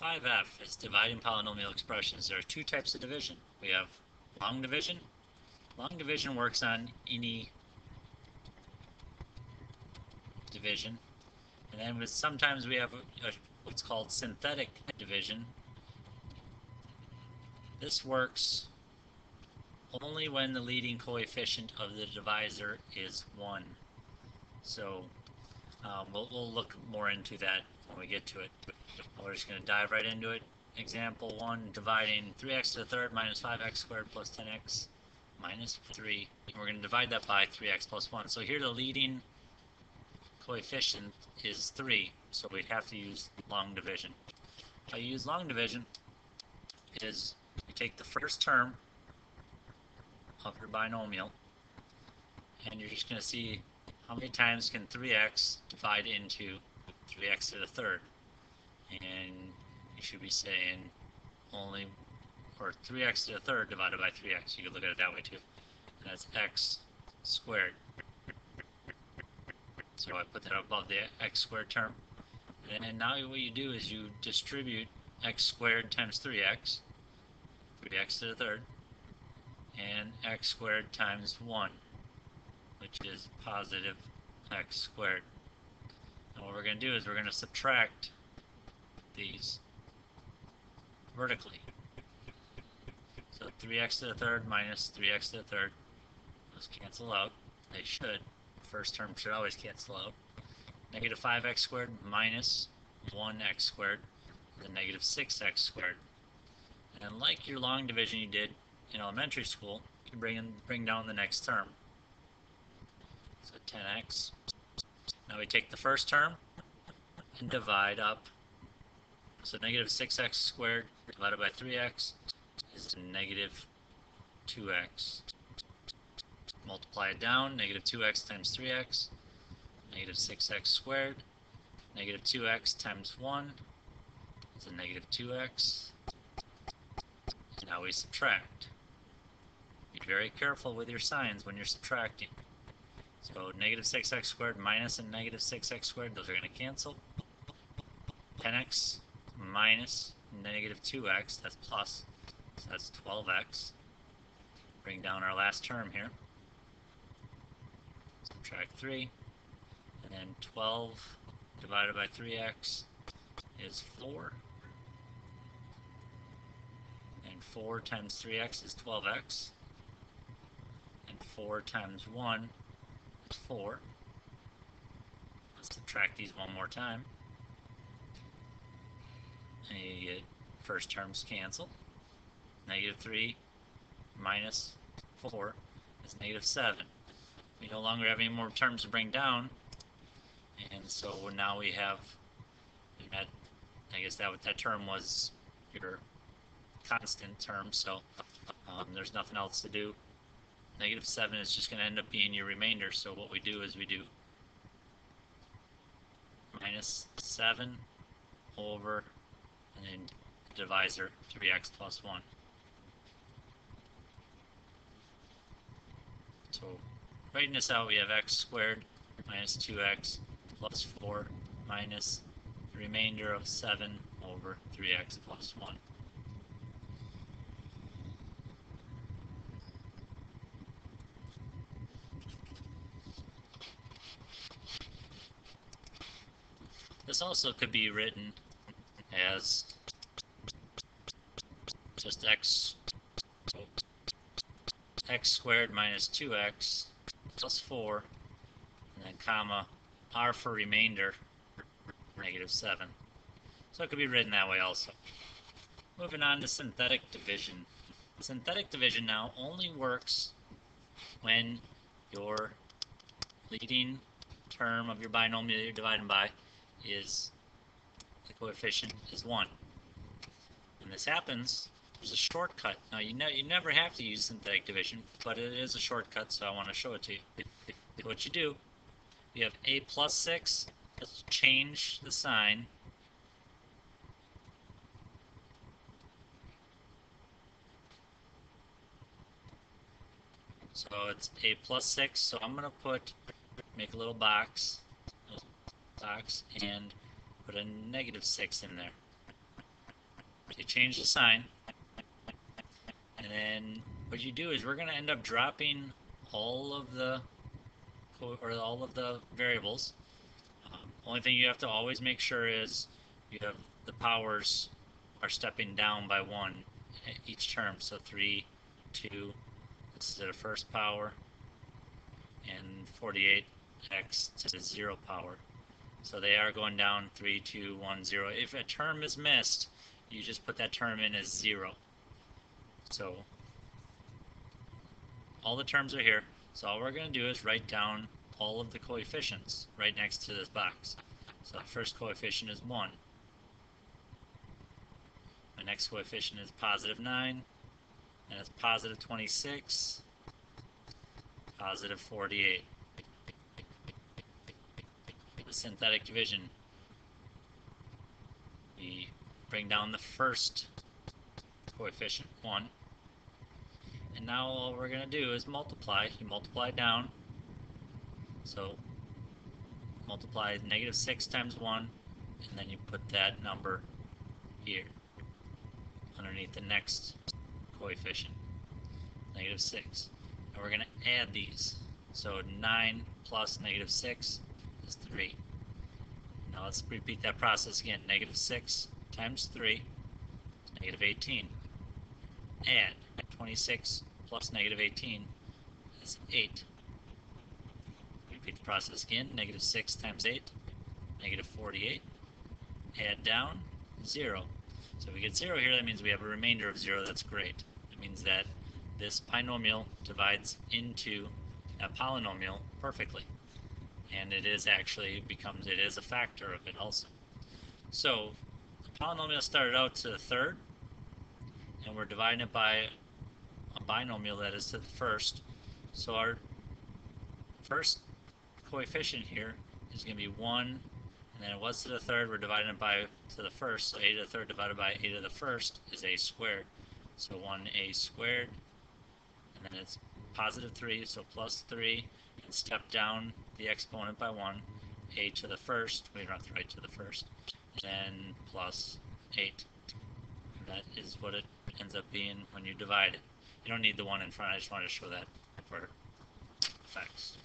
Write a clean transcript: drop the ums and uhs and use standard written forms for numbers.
5f is dividing polynomial expressions. There are two types of division. We have long division. Long division works on any division. And then sometimes we have what's called synthetic division. This works only when the leading coefficient of the divisor is 1. So we'll look more into that when we get to it. We're just going to dive right into it. Example 1, dividing 3x to the third minus 5x squared plus 10x minus 3. And we're going to divide that by 3x plus 1. So here the leading coefficient is 3, so we'd have to use long division. How you use long division is you take the first term of your binomial, and you're just going to see how many times can 3x divide into 3x to the third. And you should be saying only, or 3x to the third divided by 3x. You could look at it that way too. And that's x squared. So I put that above the x squared term. And now what you do is you distribute x squared times 3x to the third, and x squared times 1, which is positive x squared. And what we're going to do is we're going to subtract these vertically. So 3x to the third minus 3x to the third, those cancel out. They should. First term should always cancel out. Negative 5x squared minus 1x squared is a negative 6x squared. And like your long division you did in elementary school, you bring down the next term. So 10x. Now we take the first term and divide up. So negative 6x squared divided by 3x is negative 2x. Multiply it down, negative 2x times 3x, negative 6x squared, negative 2x times 1 is a negative 2x. And now we subtract. Be very careful with your signs when you're subtracting. So negative 6x squared minus a negative 6x squared, those are going to cancel. 10x minus negative 2x, that's plus, so that's 12x. Bring down our last term here. Subtract 3, and then 12 divided by 3x is 4, and 4 times 3x is 12x, and 4 times 1 is 4. Let's subtract these one more time, and you get first terms cancel. Negative 3 minus 4 is negative 7. We no longer have any more terms to bring down, and so now we have that. I guess that term was your constant term, so there's nothing else to do. Negative 7 is just going to end up being your remainder, so what we do is we do minus 7 over, and then divisor 3x plus 1. So writing this out, we have x squared minus 2x plus 4 minus the remainder of 7 over 3x plus 1. This also could be written as just x squared minus 2x plus 4, and then comma, r for remainder, negative 7. So it could be written that way also. Moving on to synthetic division. Synthetic division now only works when your leading term of your binomial you're dividing by is, the coefficient is 1. When this happens, there's a shortcut. Now you never have to use synthetic division, but it is a shortcut, so I want to show it to you. What you do, you have a plus 6, let's change the sign. So it's a plus 6, so I'm going to make a little box, and put a negative 6 in there. You change the sign, and then what you do is we're going to end up dropping all of the variables. Only thing you have to always make sure is you have the powers are stepping down by 1 each term. So 3, 2, this is the first power, and 48x to the 0 power. So they are going down 3, 2, 1, 0. If a term is missed, you just put that term in as 0. So all the terms are here. So all we're going to do is write down all of the coefficients right next to this box. So the first coefficient is 1. My next coefficient is positive 9, and it's positive 26, positive 48. The synthetic division, we bring down the first coefficient, 1. And now all we're going to do is multiply. You multiply down. So multiply negative 6 times 1, and then you put that number here underneath the next coefficient, negative 6. And we're going to add these. So 9 plus negative 6 is 3. Now let's repeat that process again. Negative 6 times 3 is negative 18. Add 26 plus negative 18 is 8. Repeat the process again. Negative 6 times 8, negative 48. Add down, 0. So if we get 0 here, that means we have a remainder of 0. That's great. It means that this binomial divides into a polynomial perfectly. And it is actually it is a factor of it also. So the polynomial started out to the third, and we're dividing it by a binomial that is to the first. So our first coefficient here is going to be 1, and then it was to the third, we're dividing it by to the first, so a to the third divided by a to the first is a squared. So 1a squared, and then it's positive 3, so plus 3, and step down the exponent by 1, a to the first, we don't have to write to the first, and then plus 8. That is what it ends up being when you divide it. You don't need the 1 in front, I just wanted to show that for effects.